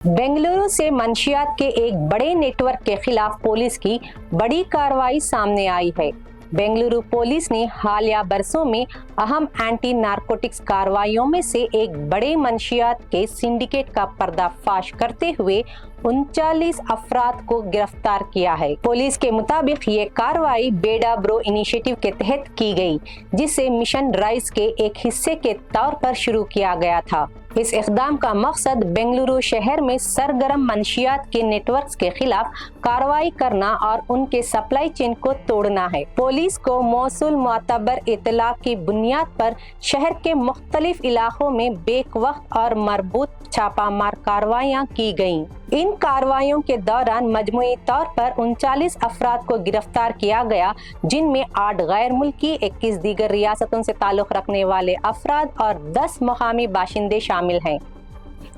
बेंगलुरु से मंशियात के एक बड़े नेटवर्क के खिलाफ पुलिस की बड़ी कार्रवाई सामने आई है। बेंगलुरु पुलिस ने हालिया बरसों में अहम एंटी नारकोटिक्स कार्रवाइयों में से एक बड़े मंशियात के सिंडिकेट का पर्दाफाश करते हुए 39 अफराद को गिरफ्तार किया है। पुलिस के मुताबिक ये कार्रवाई बेड़ा ब्रो इनिशिएटिव के तहत की गई, जिसे मिशन राइज के एक हिस्से के तौर पर शुरू किया गया था। इस इक़दाम का मकसद बेंगलुरु शहर में सरगर्म मंशियात के नेटवर्क्स के खिलाफ कार्रवाई करना और उनके सप्लाई चेन को तोड़ना है। पुलिस को मौसूल मुअतबर इत्तला की बुनियाद पर शहर के मुख्तलिफ इलाकों में बेवक्त और मरबूत छापामार कार्रवाइयाँ की गयी। इन कार्रवाइयों के दौरान मजमूई तौर पर 39 अफराद को गिरफ्तार किया गया, जिनमें 8 गैर मुल्की, 21 दीगर रियासतों से ताल्लुक़ रखने वाले अफराद और 10 मकामी बाशिंदे शामिल हैं।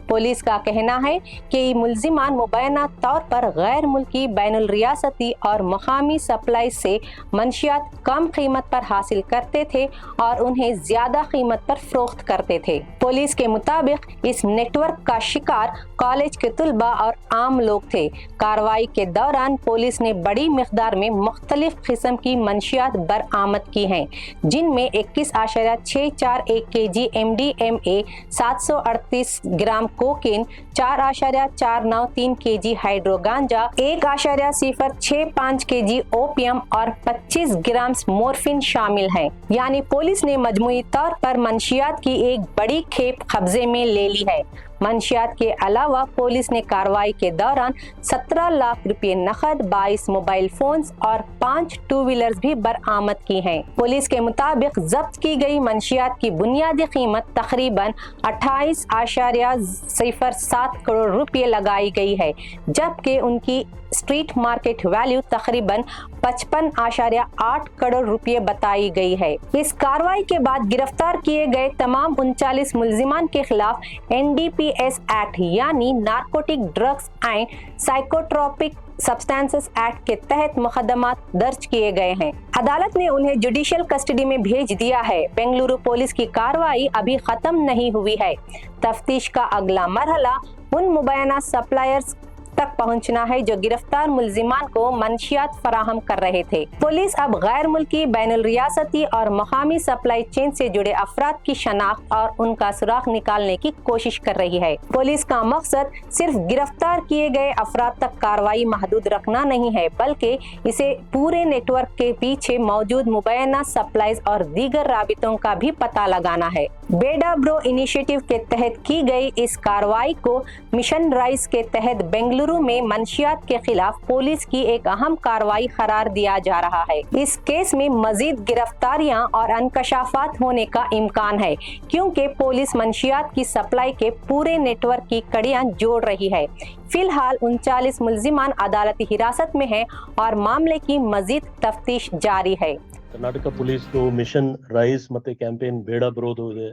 पुलिस का कहना है कि मुल्जिमान मुबैना तौर पर गैर मुल्की, बैनुल रियासती और मकामी सप्लाई से मंशियात कम कीमत पर हासिल करते थे और उन्हें ज्यादा कीमत पर फरोख्त करते थे। पुलिस के मुताबिक इस नेटवर्क का शिकार कॉलेज के तुलबा और आम लोग थे। कार्रवाई के दौरान पुलिस ने बड़ी मिकदार में मुख्तलिफ किस्म की मंशियात बरामद की हैं, जिनमें 21.641 kg MDMA, 738 ग्राम कोकेन, 4.493 kg हाइड्रो गांजा, 1.065 kg ओपियम और 25 ग्राम मोरफिन शामिल हैं। यानी पुलिस ने मजमूई तौर पर मंशियात की एक बड़ी खेप कब्जे में ले ली है। मंशियात के अलावा पुलिस ने कार्रवाई के दौरान 17 लाख रुपए नकद, 22 मोबाइल फोन्स और 5 टू व्हीलर्स भी बरामद की हैं। पुलिस के मुताबिक जब्त की गई मंशियात की बुनियादी कीमत तकरीबन 28.07 करोड़ रुपए लगाई गई है, जबकि उनकी स्ट्रीट मार्केट वैल्यू तकरीबन 55.8 करोड़ रुपए बताई गई है। इस कार्रवाई के बाद गिरफ्तार किए गए तमाम 39 मुल्जिमान के खिलाफ NDPS एक्ट यानी narcotic drugs and psychotropic substances act के तहत मुकदमात दर्ज किए गए हैं। अदालत ने उन्हें जुडिशियल कस्टडी में भेज दिया है। बेंगलुरु पुलिस की कार्रवाई अभी खत्म नहीं हुई है। तफ्तीश का अगला मरहला उन मुबैना सप्लायर्स तक पहुंचना है जो गिरफ्तार मुल्जिमान को मंशियात फराहम कर रहे थे। पुलिस अब गैर मुल्की, बैनुल रियासती और मकामी सप्लाई चेन से जुड़े अफराद की शनाख्त और उनका सुराग निकालने की कोशिश कर रही है। पुलिस का मकसद सिर्फ गिरफ्तार किए गए अफराद तक कार्रवाई महदूद रखना नहीं है, बल्कि इसे पूरे नेटवर्क के पीछे मौजूद मुबैना सप्लाईज और दीगर राबितों का भी पता लगाना है। बेड़ा ब्रो इनिशिएटिव के तहत की गई इस कार्रवाई को मिशन राइज के तहत बेंगलुरु में मंशियात के खिलाफ पुलिस की एक अहम कार्रवाई करार दिया जा रहा है। इस केस में मजीद गिरफ्तारियां और अंकशाफात होने का इम्कान है, क्योंकि पुलिस मंशियात की सप्लाई के पूरे नेटवर्क की कड़ियां जोड़ रही है। फिलहाल 39 मुल्जिमान अदालती हिरासत में हैं और मामले की मजीद तफ्तीश जारी है। ಕರ್ನಾಟಕ ಪೊಲೀಸ್ ಮಿಷನ್ ರೈಸ್ ಮತ್ತೆ ಕ್ಯಾಂಪೇನ್ ಬೇಡ ಬರೋದು ಇದೆ.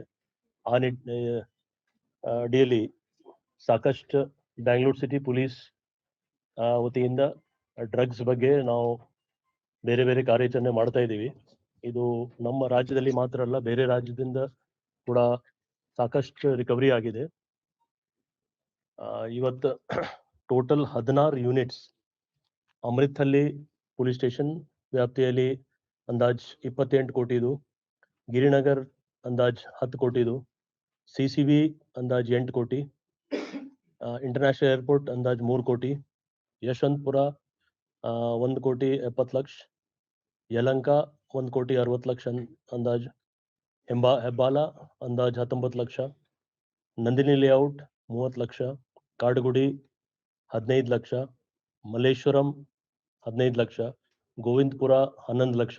ಆ ಅಡಿಯಲ್ಲಿ ಸಾಕಷ್ಟು ಬ್ಯಾಂಗ್ಳೂರ್ ಸಿಟಿ ಪೊಲೀಸ್ ವತಿಯಿಂದ ಡ್ರಗ್ಸ್ ಬಗ್ಗೆ ನಾವು ಬೇರೆ ಬೇರೆ ಕಾರ್ಯಾಚರಣೆ ಮಾಡ್ತಾ ಇದ್ದೀವಿ. ಇದು ನಮ್ಮ ರಾಜ್ಯದಲ್ಲಿ ಮಾತ್ರ ಅಲ್ಲ, ಬೇರೆ ರಾಜ್ಯದಿಂದ ಕೂಡ ಸಾಕಷ್ಟು ರಿಕವರಿ ಆಗಿದೆ. ಇವತ್ತು total 16 units Amruthahalli police station ವ್ಯಾಪ್ತಿಯಲ್ಲಿ ಅಂದಾಜ್ 28 ಕೋಟಿದು, ಗಿರಿನಗರ್ ಅಂದಾಜ್ 10 ಕೋಟಿದು, CCB ಅಂದಾಜ್ 8 ಕೋಟಿ, ಇಂಟರ್ನ್ಯಾಷನಲ್ ಏರ್ಪೋರ್ಟ್ ಅಂದಾಜ್ 3 ಕೋಟಿ, ಯಶವಂತಪುರ 1 ಕೋಟಿ 70 ಲಕ್ಷ, ಯಲಂಕ 1 ಕೋಟಿ 60 ಲಕ್ಷ ಅಂದಾಜ್, ಹೆಬ್ಬಾಲ ಅಂದಾಜ್ 19 ಲಕ್ಷ, ನಂದಿನಿ ಲೇಔಟ್ 30 ಲಕ್ಷ, ಕಾಡುಗುಡಿ 15 ಲಕ್ಷ, ಮಲ್ಲೇಶ್ವರಂ 15 ಲಕ್ಷ, ಗೋವಿಂದಪುರ 11 ಲಕ್ಷ,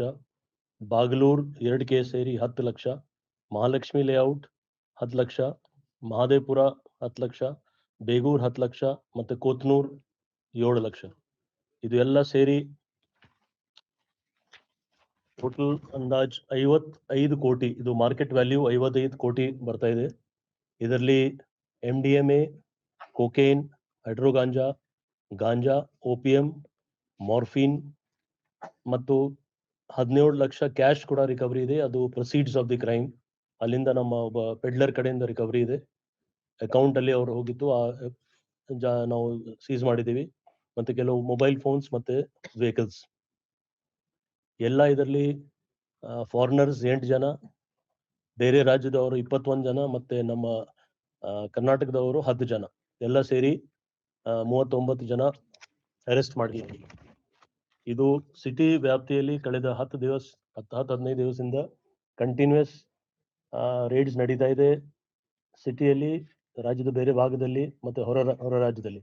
ಬಾಗಲೂರ್ 2 ಕೇಸ್ ಸೇರಿ 10 ಲಕ್ಷ, ಮಹಾಲಕ್ಷ್ಮಿ ಲೇಔಟ್ 10 ಲಕ್ಷ, ಮಹಾದೇವಪುರ 10 ಲಕ್ಷ, ಬೇಗೂರ್ 10 ಲಕ್ಷ ಮತ್ತು ಕೋತ್ನೂರ್ 7 ಲಕ್ಷ. ಇದು ಎಲ್ಲ ಸೇರಿ ಟೋಟಲ್ ಅಂದಾಜ್ 55 ಕೋಟಿ, ಇದು ಮಾರ್ಕೆಟ್ ವ್ಯಾಲ್ಯೂ 55 ಕೋಟಿ ಬರ್ತಾ ಇದೆ. ಇದರಲ್ಲಿ MDMA, ಕೋಕೇನ್, ಹೈಡ್ರೋ ಗಾಂಜಾ, ಓಪಿಯಂ, ಮಾರ್ಫಿನ್ ಮತ್ತು 17 ಲಕ್ಷ ಕ್ಯಾಶ್ ಕೂಡ ರಿಕವರಿ ಇದೆ. ಅದು ಪ್ರೊಸೀಡ್ಸ್ ಆಫ್ ದಿ ಕ್ರೈಮ್. ಅಲ್ಲಿಂದ ನಮ್ಮ ಒಬ್ಬ ಪೆಡ್ಲರ್ ಕಡೆಯಿಂದ ರಿಕವರಿ ಇದೆ. ಅಕೌಂಟ್ ಅಲ್ಲಿ ಅವರು ಹೋಗಿತ್ತು. ಆ ನಾವು ಸೀಸ್ ಮಾಡಿದ್ದೀವಿ, ಮತ್ತೆ ಕೆಲವು ಮೊಬೈಲ್ ಫೋನ್ಸ್ ಮತ್ತೆ ವೆಹಿಕಲ್ಸ್. ಎಲ್ಲ ಇದರಲ್ಲಿ ಫಾರಿನರ್ಸ್ 8 ಜನ, ಬೇರೆ ರಾಜ್ಯದವರು 21 ಜನ, ಮತ್ತೆ ನಮ್ಮ ಕರ್ನಾಟಕದವರು 10 ಜನ, ಎಲ್ಲ ಸೇರಿ 39 ಜನ ಅರೆಸ್ಟ್ ಮಾಡಿದ್ದೀವಿ. ಇದು ಸಿಟಿ ವ್ಯಾಪ್ತಿಯಲ್ಲಿ ಕಳೆದ 10-15 ದಿವಸದಿಂದ ಕಂಟಿನ್ಯೂಸ್ ರೇಡ್ಸ್ ನಡೀತಾ ಇದೆ. ಸಿಟಿಯಲ್ಲಿ, ರಾಜ್ಯದ ಬೇರೆ ಭಾಗದಲ್ಲಿ ಮತ್ತೆ ಹೊರ ರಾಜ್ಯದಲ್ಲಿ.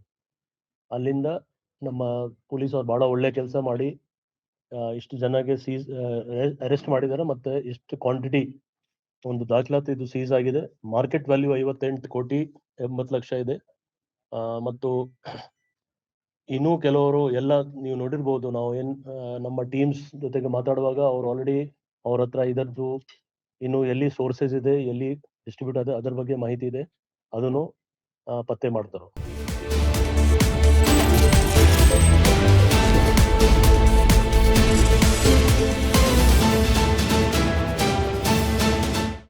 ಅಲ್ಲಿಂದ ನಮ್ಮ ಪೊಲೀಸ್ ಅವ್ರು ಬಹಳ ಒಳ್ಳೆ ಕೆಲಸ ಮಾಡಿ ಇಷ್ಟು ಜನಕ್ಕೆ ಅರೆಸ್ಟ್ ಮಾಡಿದ್ದಾರೆ. ಮತ್ತೆ ಇಷ್ಟು ಕ್ವಾಂಟಿಟಿ ಒಂದು ದಾಖಲಾತಿ ಇದು ಸೀಸ್ ಆಗಿದೆ. ಮಾರ್ಕೆಟ್ ವ್ಯಾಲ್ಯೂ 58 ಕೋಟಿ 80 ಲಕ್ಷ ಇದೆ. ಮತ್ತು ಇನ್ನೂ ಕೆಲವರು ಎಲ್ಲ ನೀವು ನೋಡಿರ್ಬೋದು, ನಾವು ನಮ್ಮ ಟೀಮ್ಸ್ ಜೊತೆಗೆ ಮಾತಾಡುವಾಗ ಅವ್ರು ಆಲ್ರೆಡಿ ಅವ್ರ ಹತ್ರ ಇದರದ್ದು ಇನ್ನು ಎಲ್ಲಿ ಸೋರ್ಸಸ್ ಇದೆ, ಎಲ್ಲಿ ಡಿಸ್ಟ್ರಿಬ್ಯೂಟ್ ಇದೆ, ಅದರ ಬಗ್ಗೆ ಮಾಹಿತಿ ಇದೆ, ಅದನ್ನು ಪತ್ತೆ ಮಾಡ್ತಾರೆ.